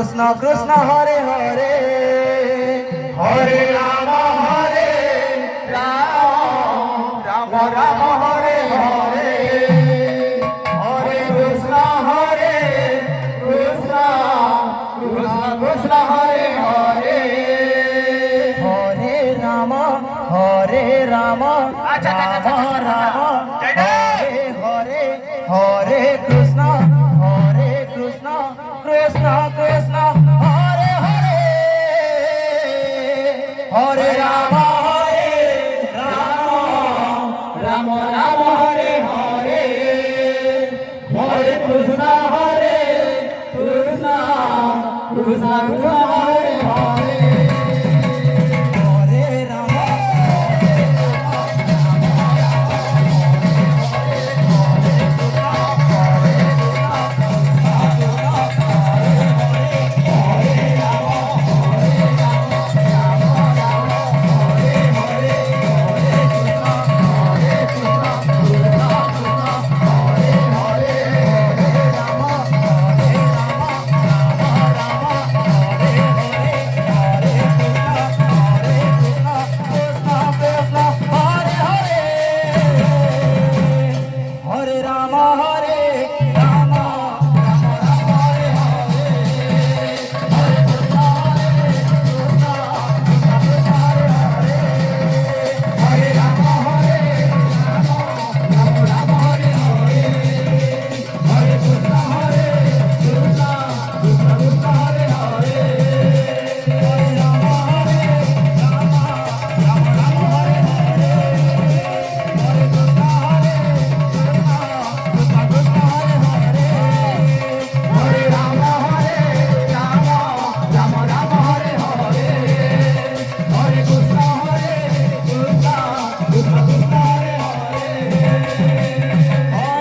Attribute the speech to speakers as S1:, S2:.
S1: Krishna Krishna Hare Hare Hare Ram Ram Ram Hare Hare Hare Krishna Krishna Krishna Hare Hare Hare Ram Ram Ram Hare Hare Hare Krishna Krishna Krishna Hare Hare Hare Ram Ram Ram Hare Hare Hare Krishna Krishna Krishna